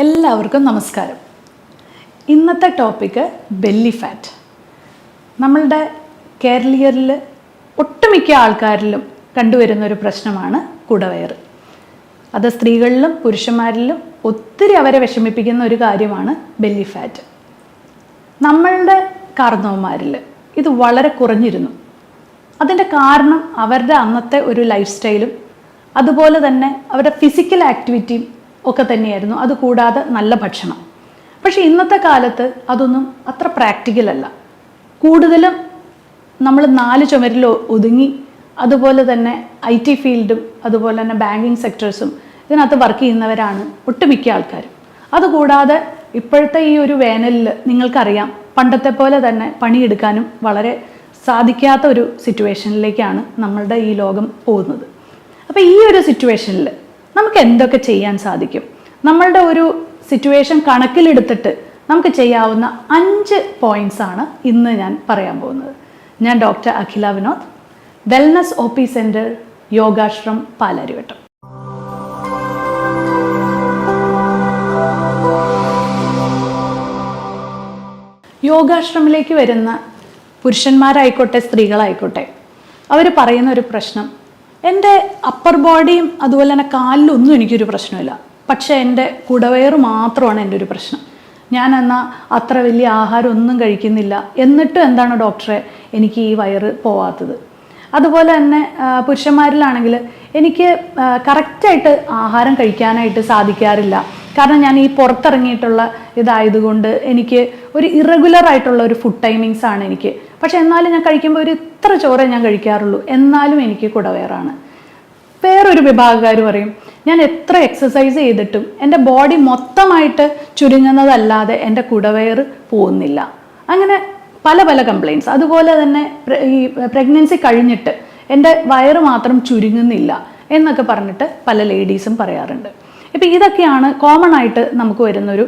എല്ലാവർക്കും നമസ്കാരം. ഇന്നത്തെ ടോപ്പിക്ക് ബെല്ലി ഫാറ്റ്. നമ്മളുടെ കേരളീയരിൽ ഒട്ടുമിക്ക ആൾക്കാരിലും കണ്ടുവരുന്ന ഒരു പ്രശ്നമാണ് കുടവയറ്. അത് സ്ത്രീകളിലും പുരുഷന്മാരിലും ഒത്തിരി അവരെ വിഷമിപ്പിക്കുന്ന ഒരു കാര്യമാണ് ബെല്ലി ഫാറ്റ്. നമ്മളുടെ കാർന്നവന്മാരിൽ ഇത് വളരെ കുറഞ്ഞിരുന്നു. അതിൻ്റെ കാരണം അവരുടെ അന്നത്തെ ഒരു ലൈഫ് സ്റ്റൈലും അതുപോലെ തന്നെ അവരുടെ ഫിസിക്കൽ ആക്ടിവിറ്റിയും ഒക്കെ തന്നെയായിരുന്നു. അതുകൂടാതെ നല്ല ഭക്ഷണം. പക്ഷേ ഇന്നത്തെ കാലത്ത് അതൊന്നും അത്ര പ്രാക്ടിക്കൽ അല്ല. കൂടുതലും നമ്മൾ 4 ചുമരിൽ ഒതുങ്ങി, അതുപോലെ തന്നെ IT ഫീൽഡും അതുപോലെ തന്നെ ബാങ്കിങ് സെക്ടേഴ്സും ഇതിനകത്ത് വർക്ക് ചെയ്യുന്നവരാണ് ഒട്ടുമിക്ക ആൾക്കാരും. അതുകൂടാതെ ഇപ്പോഴത്തെ ഈ ഒരു വേനലിൽ നിങ്ങൾക്കറിയാം, പണ്ടത്തെ പോലെ തന്നെ പണിയെടുക്കാനും വളരെ സാധിക്കാത്ത ഒരു സിറ്റുവേഷനിലേക്കാണ് നമ്മളുടെ ഈ ലോകം പോകുന്നത്. അപ്പോൾ ഈ ഒരു സിറ്റുവേഷനിൽ നമുക്ക് എന്തൊക്കെ ചെയ്യാൻ സാധിക്കും? നമ്മളുടെ ഒരു സിറ്റുവേഷൻ കണക്കിലെടുത്തിട്ട് നമുക്ക് ചെയ്യാവുന്ന 5 പോയിന്റ്സ് ആണ് ഇന്ന് ഞാൻ പറയാൻ പോകുന്നത്. ഞാൻ doctor Akhila Vinod, wellness OP centre, Yogashram, Palarivattom. യോഗാശ്രമിലേക്ക് വരുന്ന പുരുഷന്മാരായിക്കോട്ടെ സ്ത്രീകളായിക്കോട്ടെ, അവർ പറയുന്ന ഒരു പ്രശ്നം, എൻ്റെ അപ്പർ ബോഡിയും അതുപോലെ തന്നെ കാലിലൊന്നും എനിക്കൊരു പ്രശ്നമില്ല, പക്ഷേ എൻ്റെ കുടവയറ് മാത്രമാണ് എൻ്റെ ഒരു പ്രശ്നം. ഞാൻ എന്നാൽ അത്ര വലിയ ആഹാരം ഒന്നും കഴിക്കുന്നില്ല, എന്നിട്ടും എന്താണ് ഡോക്ടറെ എനിക്ക് ഈ വയറ് പോവാത്തത്? അതുപോലെ തന്നെ പുരുഷന്മാരിലാണെങ്കിൽ എനിക്ക് കറക്റ്റായിട്ട് ആഹാരം കഴിക്കാനായിട്ട് സാധിക്കാറില്ല. കാരണം ഞാൻ ഈ പുറത്തിറങ്ങിയിട്ടുള്ള ഇതായതുകൊണ്ട് എനിക്ക് ഒരു ഇറഗുലർ ആയിട്ടുള്ള ഒരു ഫുഡ് ടൈമിങ്സ് ആണ് എനിക്ക്. പക്ഷെ എന്നാലും ഞാൻ കഴിക്കുമ്പോൾ ഒരു ഇത്ര ചോറേ ഞാൻ കഴിക്കാറുള്ളൂ, എന്നാലും എനിക്ക് കുടവയറാണ്. വേറൊരു വിഭാഗക്കാർ പറയും, ഞാൻ എത്ര എക്സസൈസ് ചെയ്തിട്ടും എൻ്റെ ബോഡി മൊത്തമായിട്ട് ചുരുങ്ങുന്നതല്ലാതെ എൻ്റെ കുടവയറ് പോകുന്നില്ല. അങ്ങനെ പല പല കംപ്ലയിൻറ്റ്സ്. അതുപോലെ തന്നെ ഈ പ്രഗ്നൻസി കഴിഞ്ഞിട്ട് എൻ്റെ വയറ് മാത്രം ചുരുങ്ങുന്നില്ല എന്നൊക്കെ പറഞ്ഞിട്ട് പല ലേഡീസും പറയാറുണ്ട്. ഇപ്പം ഇതൊക്കെയാണ് കോമൺ ആയിട്ട് നമുക്ക് വരുന്നൊരു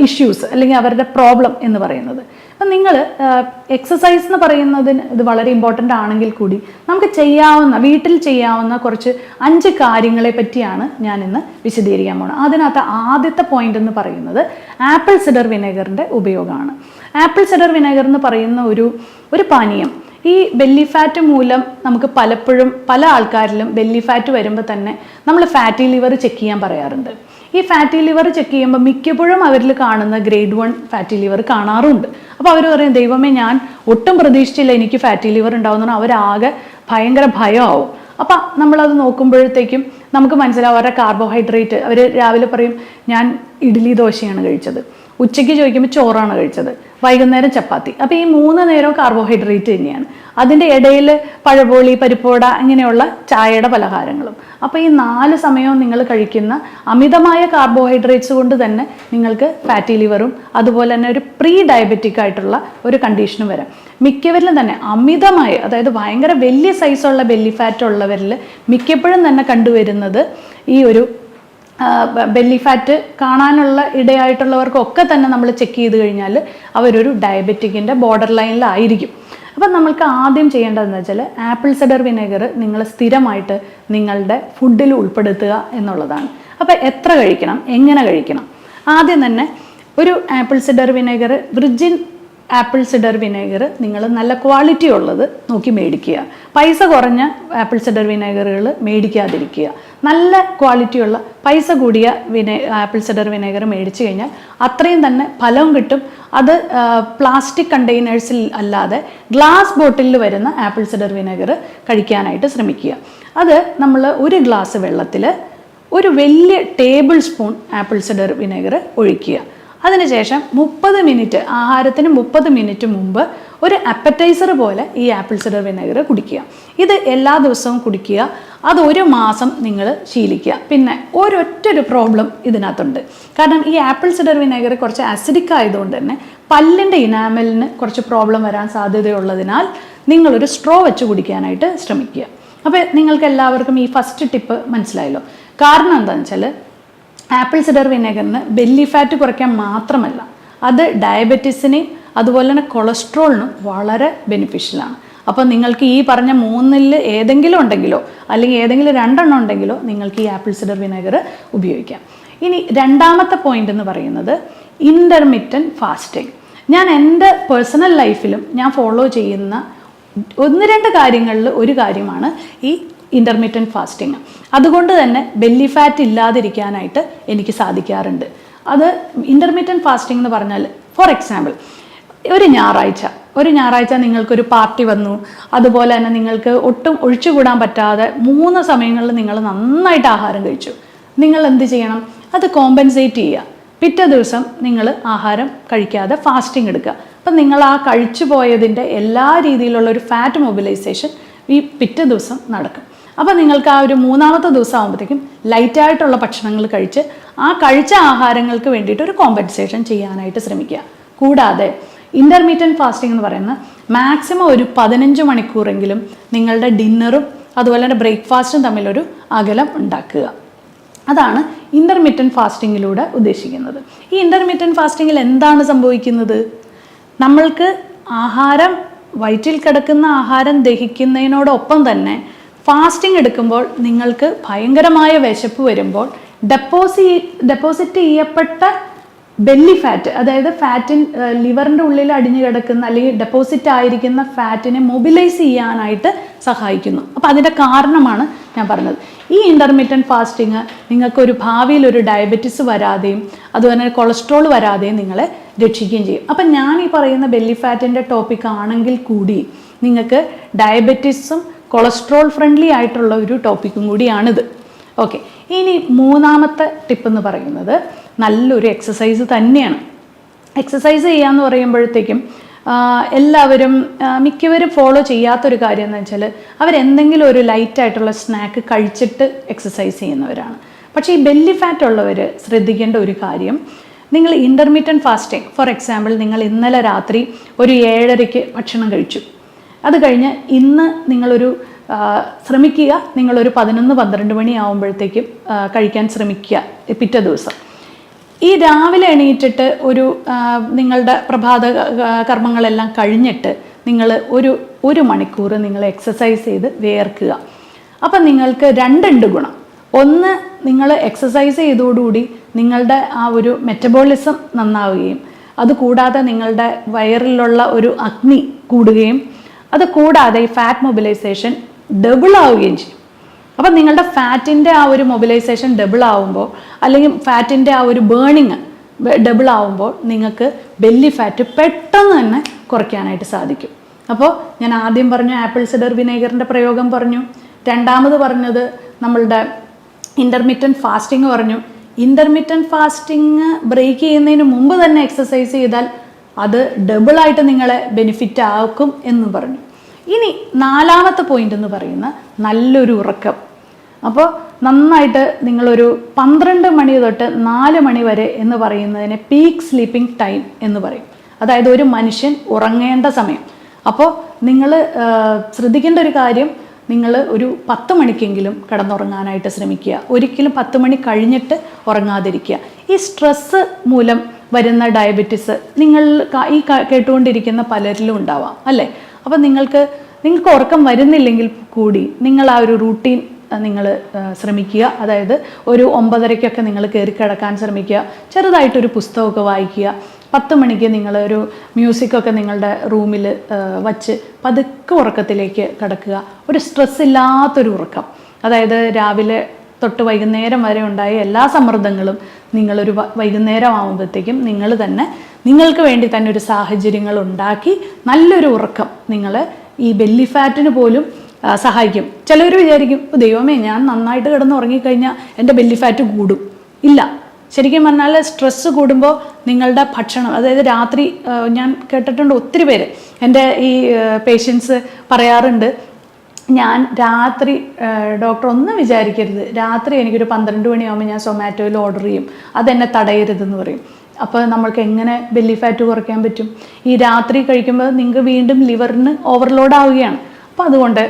ഇഷ്യൂസ് അല്ലെങ്കിൽ അവരുടെ പ്രോബ്ലം എന്ന് പറയുന്നത്. അപ്പം നിങ്ങൾ എക്സസൈസ് എന്ന് പറയുന്നതിന് ഇത് വളരെ ഇമ്പോർട്ടൻ്റ് ആണെങ്കിൽ കൂടി നമുക്ക് ചെയ്യാവുന്ന, വീട്ടിൽ ചെയ്യാവുന്ന കുറച്ച് 5 കാര്യങ്ങളെ പറ്റിയാണ് ഞാൻ ഇന്ന് വിശദീകരിക്കാൻ പോകുന്നത്. അതിനകത്ത് ആദ്യത്തെ പോയിന്റ് എന്ന് പറയുന്നത് ആപ്പിൾ സിഡർ വിനെഗറിൻ്റെ ഉപയോഗമാണ്. ആപ്പിൾ സിഡർ വിനെഗർ എന്ന് പറയുന്ന ഒരു പാനീയം ഈ ബെല്ലി ഫാറ്റ് മൂലം നമുക്ക് പലപ്പോഴും പല ആൾക്കാരിലും ബെല്ലി ഫാറ്റ് വരുമ്പോൾ തന്നെ നമ്മൾ ഫാറ്റി ലിവർ ചെക്ക് ചെയ്യാൻ പറയാറുണ്ട്. ഈ ഫാറ്റി ലിവർ ചെക്ക് ചെയ്യുമ്പോൾ മിക്കപ്പോഴും അവരിൽ കാണുന്ന ഗ്രേഡ് 1 ഫാറ്റി ലിവർ കാണാറുണ്ട്. അപ്പോൾ അവർ പറയും, ദൈവമേ ഞാൻ ഒട്ടും പ്രതീക്ഷിച്ചില്ല എനിക്ക് ഫാറ്റി ലിവർ ഉണ്ടാവുന്ന, അവരാകെ ഭയങ്കര ഭയമാവും. അപ്പം നമ്മളത് നോക്കുമ്പോഴത്തേക്കും നമുക്ക് മനസ്സിലാവും അവരുടെ കാർബോഹൈഡ്രേറ്റ്. അവർ രാവിലെ പറയും ഞാൻ ഇഡ്ഡലി ദോശയാണ് കഴിച്ചത്, ഉച്ചയ്ക്ക് ചോദിക്കുമ്പോൾ ചോറാണ് കഴിച്ചത്, വൈകുന്നേരം ചപ്പാത്തി. അപ്പോൾ ഈ 3 നേരവും കാർബോഹൈഡ്രേറ്റ് തന്നെയാണ്. അതിൻ്റെ ഇടയിൽ പഴപോളി, പരിപ്പോട, ഇങ്ങനെയുള്ള ചായയുടെ പലഹാരങ്ങളും. അപ്പോൾ ഈ 4 സമയവും നിങ്ങൾ കഴിക്കുന്ന അമിതമായ കാർബോഹൈഡ്രേറ്റ്സ് കൊണ്ട് തന്നെ നിങ്ങൾക്ക് ഫാറ്റി ലിവറും അതുപോലെ തന്നെ ഒരു പ്രീ ഡയബറ്റിക് ആയിട്ടുള്ള ഒരു കണ്ടീഷനും വരാം. മിക്കവരിലും തന്നെ അമിതമായ, അതായത് ഭയങ്കര വലിയ സൈസുള്ള ബെല്ലി ഫാറ്റ് ഉള്ളവരിൽ മിക്കപ്പോഴും തന്നെ കണ്ടുവരുന്നത് ഈ ഒരു ബെല്ലി ഫാറ്റ് കാണാനുള്ള ഇടയായിട്ടുള്ളവർക്കൊക്കെ തന്നെ നമ്മൾ ചെക്ക് ചെയ്ത് കഴിഞ്ഞാൽ അവരൊരു ഡയബറ്റിക്കിൻ്റെ ബോർഡർ ലൈനിലായിരിക്കും. അപ്പം നമ്മൾക്ക് ആദ്യം ചെയ്യേണ്ടതെന്ന് വെച്ചാൽ ആപ്പിൾ സിഡർ വിനെഗർ നിങ്ങൾ സ്ഥിരമായിട്ട് നിങ്ങളുടെ ഫുഡിൽ ഉൾപ്പെടുത്തുക എന്നുള്ളതാണ്. അപ്പോൾ എത്ര കഴിക്കണം, എങ്ങനെ കഴിക്കണം? ആദ്യം തന്നെ ഒരു apple cider vinegar, virgin apple cider vinegar നിങ്ങൾ നല്ല ക്വാളിറ്റി ഉള്ളത് നോക്കി മേടിക്കുക. പൈസ കുറഞ്ഞ ആപ്പിൾ സിഡർ വിനെഗറുകൾ മേടിക്കാതിരിക്കുക. നല്ല ക്വാളിറ്റിയുള്ള പൈസ കൂടിയ ആപ്പിൾ സിഡർ വിനെഗർ മേടിച്ചു കഴിഞ്ഞാൽ അത്രയും തന്നെ ഫലവും കിട്ടും. അത് പ്ലാസ്റ്റിക് കണ്ടെയ്നേഴ്സിൽ അല്ലാതെ ഗ്ലാസ് ബോട്ടിലിൽ വരുന്ന ആപ്പിൾ സിഡർ വിനെഗർ കഴിക്കാനായിട്ട് ശ്രമിക്കുക. അത് നമ്മൾ ഒരു ഗ്ലാസ് വെള്ളത്തിൽ ഒരു വലിയ table spoon apple cider vinegar ഒഴിക്കുക. അതിനുശേഷം 30 മിനിറ്റ്, ആഹാരത്തിന് 30 മിനിറ്റ് മുമ്പ് ഒരു അപ്പറ്റൈസർ പോലെ ഈ ആപ്പിൾ സിഡർ വിനെഗർ കുടിക്കുക. ഇത് എല്ലാ ദിവസവും കുടിക്കുക. അത് 1 മാസം നിങ്ങൾ ശീലിക്കുക. പിന്നെ ഒരൊറ്റൊരു പ്രോബ്ലം ഇതിനകത്തുണ്ട്. കാരണം ഈ ആപ്പിൾ സിഡർ വിനെഗർ കുറച്ച് അസിഡിക് ആയതുകൊണ്ട് തന്നെ പല്ലിൻ്റെ ഇനാമലിന് കുറച്ച് പ്രോബ്ലം വരാൻ സാധ്യതയുള്ളതിനാൽ നിങ്ങളൊരു സ്ട്രോ വെച്ച് കുടിക്കാനായിട്ട് ശ്രമിക്കുക. അപ്പോൾ നിങ്ങൾക്ക് എല്ലാവർക്കും ഈ ഫസ്റ്റ് ടിപ്പ് മനസ്സിലായല്ലോ. കാരണം എന്താണെന്ന് വെച്ചാൽ ആപ്പിൾ സിഡർ വിനെഗറിന് ബെല്ലി ഫാറ്റ് കുറയ്ക്കാൻ മാത്രമല്ല, അത് ഡയബറ്റീസിനെയും അതുപോലെ തന്നെ കൊളസ്ട്രോളിനും വളരെ ബെനിഫിഷ്യലാണ്. അപ്പോൾ നിങ്ങൾക്ക് ഈ പറഞ്ഞ 3-ൽ ഏതെങ്കിലും ഉണ്ടെങ്കിലോ അല്ലെങ്കിൽ ഏതെങ്കിലും 2 ഉണ്ടെങ്കിലോ നിങ്ങൾക്ക് ഈ ആപ്പിൾ സിഡർ വിനെഗർ ഉപയോഗിക്കാം. ഇനി രണ്ടാമത്തെ പോയിന്റ് എന്ന് പറയുന്നത് ഇൻ്റർമിറ്റൻറ്റ് ഫാസ്റ്റിംഗ്. ഞാൻ എൻ്റെ പേഴ്സണൽ ലൈഫിലും ഞാൻ ഫോളോ ചെയ്യുന്ന 1-2 കാര്യങ്ങളിൽ ഒരു കാര്യമാണ് ഈ ഇൻ്റർമിറ്റൻറ്റ് ഫാസ്റ്റിംഗ്. അതുകൊണ്ട് തന്നെ ബെല്ലി ഫാറ്റ് ഇല്ലാതിരിക്കാനായിട്ട് എനിക്ക് സാധിക്കാറുണ്ട്. അത് ഇൻ്റർമിറ്റൻറ്റ് ഫാസ്റ്റിംഗ് എന്ന് പറഞ്ഞാൽ, ഫോർ എക്സാമ്പിൾ, ഒരു ഞായറാഴ്ച നിങ്ങൾക്കൊരു പാർട്ടി വന്നു, അതുപോലെ തന്നെ നിങ്ങൾക്ക് ഒട്ടും ഒഴിച്ചുകൂടാൻ പറ്റാതെ 3 സമയങ്ങളിൽ നിങ്ങൾ നന്നായിട്ട് ആഹാരം കഴിച്ചു. നിങ്ങൾ എന്ത് ചെയ്യണം? അത് കോമ്പൻസേറ്റ് ചെയ്യുക. പിറ്റേ ദിവസം നിങ്ങൾ ആഹാരം കഴിക്കാതെ ഫാസ്റ്റിംഗ് എടുക്കുക. അപ്പം നിങ്ങൾ ആ കഴിച്ചു പോയതിൻ്റെ എല്ലാ രീതിയിലുള്ള ഒരു ഫാറ്റ് മൊബിലൈസേഷൻ ഈ പിറ്റേ ദിവസം നടക്കും. അപ്പോൾ നിങ്ങൾക്ക് ആ ഒരു 3-ാമത്തെ ദിവസം ആകുമ്പോഴത്തേക്കും ലൈറ്റായിട്ടുള്ള ഭക്ഷണങ്ങൾ കഴിച്ച് ആ കഴിച്ച ആഹാരങ്ങൾക്ക് വേണ്ടിയിട്ട് ഒരു കോമ്പൻസേഷൻ ചെയ്യാനായിട്ട് ശ്രമിക്കുക. കൂടാതെ ഇൻ്റർമീഡിയറ്റ് ഫാസ്റ്റിംഗ് എന്ന് പറയുന്നത് മാക്സിമം ഒരു 15 മണിക്കൂറെങ്കിലും നിങ്ങളുടെ ഡിന്നറും അതുപോലെ തന്നെ ബ്രേക്ക്ഫാസ്റ്റും തമ്മിലൊരു അകലം ഉണ്ടാക്കുക. അതാണ് ഇൻ്റർമീഡിയറ്റ് ഫാസ്റ്റിങ്ങിലൂടെ ഉദ്ദേശിക്കുന്നത്. ഈ ഇൻ്റർമീഡിയറ്റ് ഫാസ്റ്റിങ്ങിൽ എന്താണ് സംഭവിക്കുന്നത്? നമ്മൾക്ക് ആഹാരം, വയറ്റിൽ കിടക്കുന്ന ആഹാരം ദഹിക്കുന്നതിനോടൊപ്പം തന്നെ ഫാസ്റ്റിംഗ് എടുക്കുമ്പോൾ നിങ്ങൾക്ക് ഭയങ്കരമായ വിശപ്പ് വരുമ്പോൾ ഡെപ്പോസിറ്റ് ചെയ്യപ്പെട്ട ബെല്ലി ഫാറ്റ്, അതായത് ലിവറിൻ്റെ ഉള്ളിൽ അടിഞ്ഞു കിടക്കുന്ന അല്ലെങ്കിൽ ഡെപ്പോസിറ്റ് ആയിരിക്കുന്ന ഫാറ്റിനെ മൊബിലൈസ് ചെയ്യാനായിട്ട് സഹായിക്കുന്നു. അപ്പോൾ അതിൻ്റെ കാരണമാണ് ഞാൻ പറഞ്ഞത്. ഈ ഇൻ്റർമീഡിയറ്റ് ഫാസ്റ്റിംഗ് നിങ്ങൾക്കൊരു ഭാവിയിൽ ഒരു ഡയബറ്റിസ് വരാതെയും അതുപോലെ തന്നെ കൊളസ്ട്രോൾ വരാതെയും നിങ്ങളെ രക്ഷിക്കുകയും ചെയ്യും. അപ്പം ഞാൻ ഈ പറയുന്ന ബെല്ലി ഫാറ്റിൻ്റെ ടോപ്പിക് ആണെങ്കിൽ കൂടി നിങ്ങൾക്ക് ഡയബറ്റിസും കൊളസ്ട്രോൾ ഫ്രണ്ട്ലി ആയിട്ടുള്ള ഒരു ടോപ്പിക്കും കൂടിയാണിത്. ഓക്കെ, ഇനി 3-ാമത്തെ ടിപ്പ് എന്ന് പറയുന്നത് നല്ലൊരു എക്സസൈസ് തന്നെയാണ്. എക്സസൈസ് ചെയ്യാന്ന് പറയുമ്പോഴത്തേക്കും എല്ലാവരും മിക്കവരും ഫോളോ ചെയ്യാത്തൊരു കാര്യം എന്ന് വെച്ചാൽ അവരെന്തെങ്കിലും ഒരു ലൈറ്റായിട്ടുള്ള സ്നാക്ക് കഴിച്ചിട്ട് എക്സസൈസ് ചെയ്യുന്നവരാണ്. പക്ഷേ ഈ ബെല്ലി ഫാറ്റ് ഉള്ളവർ ശ്രദ്ധിക്കേണ്ട ഒരു കാര്യം, നിങ്ങൾ ഇൻ്റർമീഡിയറ്റ് ഫാസ്റ്റിംഗ്, ഫോർ എക്സാമ്പിൾ, നിങ്ങൾ ഇന്നലെ രാത്രി ഒരു 7:30-ക്ക് ഭക്ഷണം കഴിച്ചു. അത് കഴിഞ്ഞ് ഇന്ന് നിങ്ങളൊരു ശ്രമിക്കുക, നിങ്ങളൊരു 11-12 മണി ആകുമ്പോഴത്തേക്കും കഴിക്കാൻ ശ്രമിക്കുക പിറ്റേ ദിവസം. ഈ രാവിലെ എണീറ്റിട്ട് നിങ്ങളുടെ പ്രഭാത കർമ്മങ്ങളെല്ലാം കഴിഞ്ഞിട്ട് നിങ്ങൾ ഒരു മണിക്കൂർ നിങ്ങൾ എക്സസൈസ് ചെയ്ത് വിയർക്കുക. അപ്പം നിങ്ങൾക്ക് 2 ഗുണം. ഒന്ന്, നിങ്ങൾ എക്സസൈസ് ചെയ്തതോടുകൂടി നിങ്ങളുടെ ആ ഒരു മെറ്റബോളിസം നന്നാവുകയും അതുകൂടാതെ നിങ്ങളുടെ വയറിലുള്ള ഒരു അഗ്നി കൂടുകയും അത് കൂടാതെ ഈ ഫാറ്റ് മൊബിലൈസേഷൻ ഡബിൾ ആവുകയും ചെയ്യും. അപ്പം നിങ്ങളുടെ ഫാറ്റിൻ്റെ ആ ഒരു മൊബിലൈസേഷൻ ഡബിൾ ആവുമ്പോൾ അല്ലെങ്കിൽ ഫാറ്റിൻ്റെ ആ ഒരു ബേണിങ് ഡബിൾ ആവുമ്പോൾ നിങ്ങൾക്ക് ബെല്ലി ഫാറ്റ് പെട്ടെന്ന് തന്നെ കുറയ്ക്കാനായിട്ട് സാധിക്കും. അപ്പോൾ ഞാൻ ആദ്യം പറഞ്ഞു ആപ്പിൾ സിഡർ വിനേഗറിൻ്റെ പ്രയോഗം പറഞ്ഞു. രണ്ടാമത് പറഞ്ഞത് നമ്മളുടെ ഇൻ്റർമീഡിയറ്റ് ഫാസ്റ്റിംഗ് പറഞ്ഞു. ഇൻ്റർമീഡിയറ്റ് ഫാസ്റ്റിംഗ് ബ്രേക്ക് ചെയ്യുന്നതിന് മുമ്പ് തന്നെ എക്സസൈസ് ചെയ്താൽ അത് ഡബിളായിട്ട് നിങ്ങളെ ബെനിഫിറ്റ് ആക്കും എന്നും പറഞ്ഞു. ഇനി 4-ാമത്തെ പോയിന്റ് എന്ന് പറയുന്ന നല്ലൊരു ഉറക്കം. അപ്പോൾ നന്നായിട്ട് നിങ്ങളൊരു 12 മണി തൊട്ട് 4 മണി വരെ എന്ന് പറയുന്നതിനെ പീക്ക് സ്ലീപ്പിംഗ് ടൈം എന്ന് പറയും. അതായത് ഒരു മനുഷ്യൻ ഉറങ്ങേണ്ട സമയം. അപ്പോൾ നിങ്ങൾ ശ്രദ്ധിക്കേണ്ട ഒരു കാര്യം, നിങ്ങൾ ഒരു 10 മണിക്കെങ്കിലും കിടന്നുറങ്ങാനായിട്ട് ശ്രമിക്കുക. ഒരിക്കലും 10 മണി കഴിഞ്ഞിട്ട് ഉറങ്ങാതിരിക്കുക. ഈ സ്ട്രെസ്സ് മൂലം വരുന്ന ഡയബറ്റിസ് നിങ്ങൾ ഈ കേട്ടുകൊണ്ടിരിക്കുന്ന പലരിലും ഉണ്ടാവാം അല്ലേ? അപ്പം നിങ്ങൾക്ക് ഉറക്കം വരുന്നില്ലെങ്കിൽ കൂടി നിങ്ങൾ ആ ഒരു റൂട്ടീൻ നിങ്ങൾ ശ്രമിക്കുക. അതായത് ഒരു 9:30-ക്കൊക്കെ നിങ്ങൾ കയറി കിടക്കാൻ ശ്രമിക്കുക. ചെറുതായിട്ടൊരു പുസ്തകമൊക്കെ വായിക്കുക. 10 മണിക്ക് നിങ്ങളൊരു മ്യൂസിക്കൊക്കെ നിങ്ങളുടെ റൂമിൽ വച്ച് പതുക്കെ ഉറക്കത്തിലേക്ക് കിടക്കുക. ഒരു സ്ട്രെസ് ഇല്ലാത്തൊരു ഉറക്കം. അതായത് രാവിലെ തൊട്ട് വൈകുന്നേരം വരെ ഉണ്ടായ എല്ലാ സമ്മർദ്ദങ്ങളും നിങ്ങളൊരു വൈകുന്നേരം ആകുമ്പോഴത്തേക്കും നിങ്ങൾക്ക് വേണ്ടി തന്നെ ഒരു സാഹചര്യങ്ങൾ ഉണ്ടാക്കി നല്ലൊരു ഉറക്കം നിങ്ങൾ ഈ ബെല്ലി ഫാറ്റിന് പോലും സഹായിക്കും. ചിലവർ വിചാരിക്കും, ദൈവമേ, ഞാൻ നന്നായിട്ട് കിടന്ന് ഉറങ്ങിക്കഴിഞ്ഞാൽ എൻ്റെ ബെല്ലി ഫാറ്റ് കൂടും. ഇല്ല, ശരിക്കും പറഞ്ഞാൽ സ്ട്രെസ്സ് കൂടുമ്പോൾ നിങ്ങളുടെ ഭക്ഷണം, അതായത് രാത്രി, ഞാൻ കേട്ടിട്ടുണ്ട് ഒത്തിരി പേര്, എൻ്റെ ഈ പേഷ്യൻസ് പറയാറുണ്ട്, ഞാൻ രാത്രി, ഡോക്ടർ ഒന്നും വിചാരിക്കരുത്, രാത്രി എനിക്കൊരു 12 മണിയാകുമ്പോൾ ഞാൻ സൊമാറ്റോയിൽ ഓർഡർ ചെയ്യും, അതെന്നെ തടയരുതെന്ന് പറയും. അപ്പോൾ നമ്മൾക്ക് എങ്ങനെ ബെല്ലി ഫാറ്റ് കുറയ്ക്കാൻ പറ്റും? ഈ രാത്രി കഴിക്കുമ്പോൾ നിങ്ങൾക്ക് വീണ്ടും ലിവറിന് ഓവർലോഡ് ആവുകയാണ്. അപ്പോൾ അതുകൊണ്ട്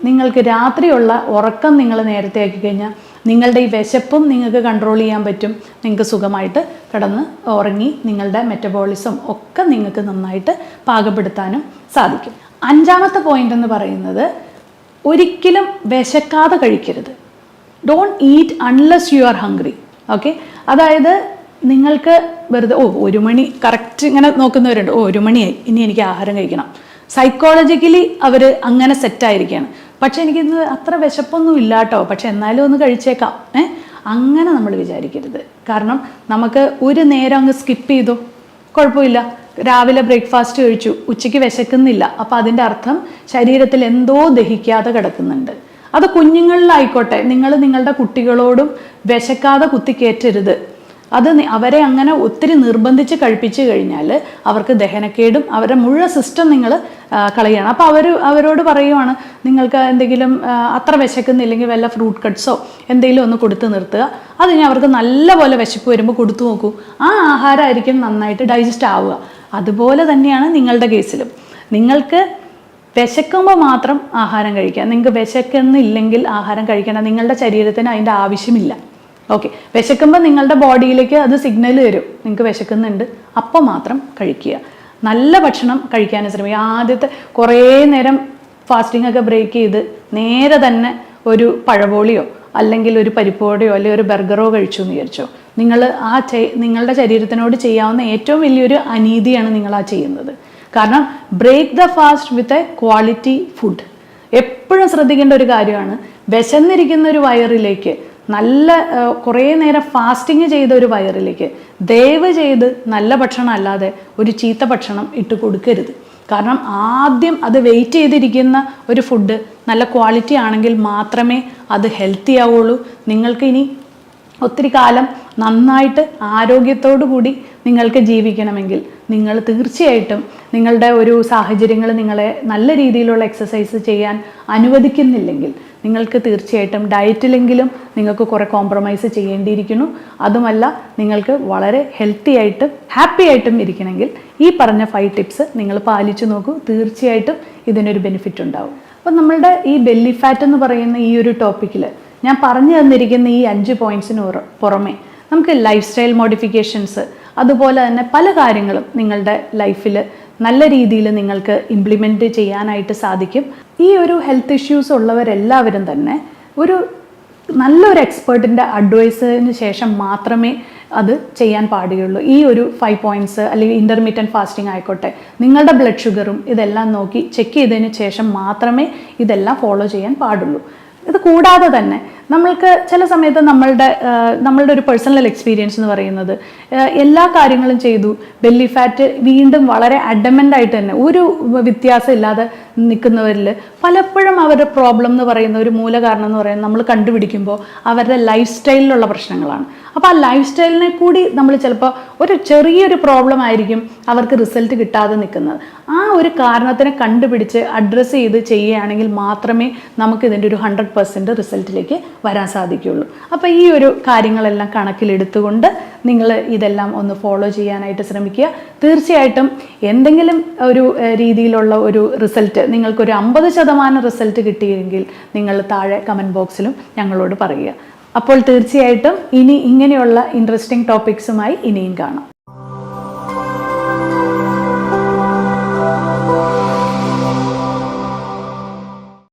നിങ്ങൾക്ക് രാത്രിയുള്ള ഉറക്കം നിങ്ങൾ നേരത്തെ ആക്കി കഴിഞ്ഞാൽ നിങ്ങളുടെ ഈ വിശപ്പും നിങ്ങൾക്ക് കൺട്രോൾ ചെയ്യാൻ പറ്റും. നിങ്ങൾക്ക് സുഖമായിട്ട് കിടന്ന് ഉറങ്ങി നിങ്ങളുടെ മെറ്റബോളിസം ഒക്കെ നിങ്ങൾക്ക് നന്നായിട്ട് പാകപ്പെടുത്താനും സാധിക്കും. 5-ാമത്തെ പോയിന്റ് എന്ന് പറയുന്നത്, ഒരിക്കലും വിശക്കാതെ കഴിക്കരുത്. Don't eat unless you are hungry. Okay, അതായത് നിങ്ങൾക്ക് വെറുതെ 1 മണി കറക്റ്റ് ഇങ്ങനെ നോക്കുന്നവരുണ്ട്, 1 മണിയായി ഇനി എനിക്ക് ആഹാരം കഴിക്കണം. സൈക്കോളജിക്കലി അവർ അങ്ങനെ സെറ്റായിരിക്കുകയാണ്. പക്ഷെ എനിക്കിന്ന് അത്ര വിശപ്പൊന്നും ഇല്ല കേട്ടോ, പക്ഷെ എന്നാലും ഒന്ന് കഴിച്ചേക്കാം. അങ്ങനെ നമ്മൾ വിചാരിക്കരുത്. കാരണം നമുക്ക് ഒരു നേരം അങ്ങ് സ്കിപ്പ് ചെയ്തു, കുഴപ്പമില്ല. രാവിലെ ബ്രേക്ക്ഫാസ്റ്റ് കഴിച്ചു, ഉച്ചയ്ക്ക് വിശക്കുന്നില്ല, അപ്പോൾ അതിൻ്റെ അർത്ഥം ശരീരത്തിൽ എന്തോ ദഹിക്കാതെ കിടക്കുന്നുണ്ട്. അത് കുഞ്ഞുങ്ങളിലായിക്കോട്ടെ, നിങ്ങൾ നിങ്ങളുടെ കുട്ടികളോടും വിശക്കാതെ കുത്തിക്കയറ്റരുത്. അത് അവരെ അങ്ങനെ ഒത്തിരി നിർബന്ധിച്ച് കഴിപ്പിച്ചു കഴിഞ്ഞാൽ അവർക്ക് ദഹനക്കേടും അവരുടെ മുഴുവൻ സിസ്റ്റം നിങ്ങൾ കളയുകയാണ്. അപ്പോൾ അവരോട് പറയുവാണ്, നിങ്ങൾക്ക് എന്തെങ്കിലും അത്ര വിശക്കുന്നില്ലെങ്കിൽ വല്ല ഫ്രൂട്ട് കട്ട്സോ എന്തെങ്കിലും ഒന്ന് കൊടുത്ത് നിർത്തുക. അത് ഞാൻ അവർക്ക് നല്ലപോലെ വിശപ്പ് വരുമ്പോൾ കൊടുത്തു നോക്കൂ, ആ ആഹാരമായിരിക്കും നന്നായിട്ട് ഡൈജസ്റ്റ് ആവുക. അതുപോലെ തന്നെയാണ് നിങ്ങളുടെ കേസിലും. നിങ്ങൾക്ക് വിശക്കുമ്പോൾ മാത്രം ആഹാരം കഴിക്കുക, നിങ്ങൾക്ക് വിശക്കുന്നില്ലെങ്കിൽ ആഹാരം കഴിക്കണം. നിങ്ങളുടെ ശരീരത്തിന് അതിൻ്റെ ആവശ്യമില്ല. ഓക്കെ, വിശക്കുമ്പോൾ നിങ്ങളുടെ ബോഡിയിലേക്ക് അത് സിഗ്നൽ തരും, നിങ്ങൾക്ക് വിശക്കുന്നുണ്ട്, അപ്പോൾ മാത്രം കഴിക്കുക. നല്ല ഭക്ഷണം കഴിക്കാനും ശ്രമിക്കുക. ആദ്യത്തെ കുറേ നേരം ഫാസ്റ്റിംഗ് ഒക്കെ ബ്രേക്ക് ചെയ്ത് നേരെ തന്നെ ഒരു പഴപോളിയോ അല്ലെങ്കിൽ ഒരു പരിപ്പോടെയോ അല്ലെങ്കിൽ ഒരു ബർഗറോ കഴിച്ചു എന്ന് വിചാരിച്ചോ, നിങ്ങൾ നിങ്ങളുടെ ശരീരത്തിനോട് ചെയ്യാവുന്ന ഏറ്റവും വലിയൊരു അനീതിയാണ് നിങ്ങൾ ആ ചെയ്യുന്നത്. കാരണം break the fast with a quality food. എപ്പോഴും ശ്രദ്ധിക്കേണ്ട ഒരു കാര്യമാണ്, വിശന്നിരിക്കുന്ന ഒരു വയറിലേക്ക്, നല്ല കുറേ നേരം ഫാസ്റ്റിങ് ചെയ്ത ഒരു വയറിലേക്ക് ദയവ് ചെയ്ത് നല്ല ഭക്ഷണം അല്ലാതെ ഒരു ചീത്ത ഭക്ഷണം ഇട്ട് കൊടുക്കരുത്. കാരണം ആദ്യം അത് വെയിറ്റ് ചെയ്തിരിക്കുന്ന ഒരു ഫുഡ് നല്ല ക്വാളിറ്റി ആണെങ്കിൽ മാത്രമേ അത് ഹെൽത്തി ആവുള്ളൂ. നിങ്ങൾക്ക് ഇനി ഒത്തിരി കാലം നന്നായിട്ട് ആരോഗ്യത്തോടു കൂടി നിങ്ങൾക്ക് ജീവിക്കണമെങ്കിൽ നിങ്ങൾ തീർച്ചയായിട്ടും നിങ്ങളുടെ ഒരു സാഹചര്യങ്ങൾ നിങ്ങളെ നല്ല രീതിയിലുള്ള എക്സസൈസ് ചെയ്യാൻ അനുവദിക്കുന്നില്ലെങ്കിൽ നിങ്ങൾക്ക് തീർച്ചയായിട്ടും ഡയറ്റിലെങ്കിലും നിങ്ങൾക്ക് കുറേ കോംപ്രമൈസ് ചെയ്യേണ്ടിയിരിക്കുന്നു. അതുമല്ല, നിങ്ങൾക്ക് വളരെ ഹെൽത്തി ആയിട്ടും ഹാപ്പി ആയിട്ടും ഇരിക്കണമെങ്കിൽ ഈ പറഞ്ഞ 5 ടിപ്സ് നിങ്ങൾ പാലിച്ചു നോക്കൂ. തീർച്ചയായിട്ടും ഇതിനൊരു ബെനിഫിറ്റ് ഉണ്ടാവും. അപ്പം നമ്മളുടെ ഈ ബെല്ലി ഫാറ്റ് എന്ന് പറയുന്ന ഈ ഒരു ടോപ്പിക്കിൽ ഞാൻ പറഞ്ഞു തന്നിരിക്കുന്ന ഈ 5 പോയിന്റ്സിന് പുറമെ നമുക്ക് ലൈഫ് സ്റ്റൈൽ മോഡിഫിക്കേഷൻസ്, അതുപോലെ തന്നെ പല കാര്യങ്ങളും നിങ്ങളുടെ ലൈഫിൽ നല്ല രീതിയിൽ നിങ്ങൾക്ക് ഇംപ്ലിമെൻറ്റ് ചെയ്യാനായിട്ട് സാധിക്കും. ഈ ഒരു ഹെൽത്ത് ഇഷ്യൂസ് ഉള്ളവരെല്ലാവരും തന്നെ ഒരു നല്ലൊരു എക്സ്പേർട്ടിൻ്റെ അഡ്വൈസിന് ശേഷം മാത്രമേ അത് ചെയ്യാൻ പാടുകയുള്ളൂ. ഈ ഒരു 5 പോയിന്റ്സ് അല്ലെങ്കിൽ ഇൻ്റർമീഡിയറ്റ് ഫാസ്റ്റിംഗ് ആയിക്കോട്ടെ, നിങ്ങളുടെ ബ്ലഡ് ഷുഗറും ഇതെല്ലാം നോക്കി ചെക്ക് ചെയ്തതിന് ശേഷം മാത്രമേ ഇതെല്ലാം ഫോളോ ചെയ്യാൻ പാടുള്ളൂ. ഇത് കൂടാതെ തന്നെ നമ്മൾക്ക് ചില സമയത്ത് നമ്മളുടെ ഒരു പേഴ്സണൽ എക്സ്പീരിയൻസ് എന്ന് പറയുന്നത്, എല്ലാ കാര്യങ്ങളും ചെയ്തു, ബെല്ലി ഫാറ്റ് വീണ്ടും വളരെ അഡമൻ്റ് ആയിട്ട് തന്നെ ഒരു വ്യത്യാസം ഇല്ലാതെ നിൽക്കുന്നവരിൽ പലപ്പോഴും അവരുടെ പ്രോബ്ലം എന്ന് പറയുന്ന ഒരു മൂല കാരണം എന്ന് പറയുന്നത് നമ്മൾ കണ്ടുപിടിക്കുമ്പോൾ അവരുടെ ലൈഫ് സ്റ്റൈലിലുള്ള പ്രശ്നങ്ങളാണ്. അപ്പോൾ ആ ലൈഫ് സ്റ്റൈലിനെ കൂടി നമ്മൾ ചിലപ്പോൾ ഒരു ചെറിയൊരു പ്രോബ്ലം ആയിരിക്കും അവർക്ക് റിസൾട്ട് കിട്ടാതെ നിൽക്കുന്നത്. ആ ഒരു കാരണത്തിനെ കണ്ടുപിടിച്ച് അഡ്രസ്സ് ചെയ്ത് ചെയ്യുകയാണെങ്കിൽ മാത്രമേ നമുക്ക് ഇതിൻ്റെ ഒരു 100% റിസൾട്ടിലേക്ക് വരാൻ സാധിക്കുകയുള്ളൂ. അപ്പോൾ ഈ ഒരു കാര്യങ്ങളെല്ലാം കണക്കിലെടുത്തുകൊണ്ട് നിങ്ങൾ ഇതെല്ലാം ഒന്ന് ഫോളോ ചെയ്യാനായിട്ട് ശ്രമിക്കുക. തീർച്ചയായിട്ടും എന്തെങ്കിലും ഒരു രീതിയിലുള്ള ഒരു റിസൾട്ട്, നിങ്ങൾക്കൊരു 50% റിസൾട്ട് കിട്ടിയെങ്കിൽ നിങ്ങൾ താഴെ കമൻറ്റ് ബോക്സിലും ഞങ്ങളോട് പറയുക. അപ്പോൾ തീർച്ചയായിട്ടും ഇനി ഇങ്ങനെയുള്ള ഇൻട്രസ്റ്റിംഗ് ടോപ്പിക്സുമായി ഇനിയും കാണാം.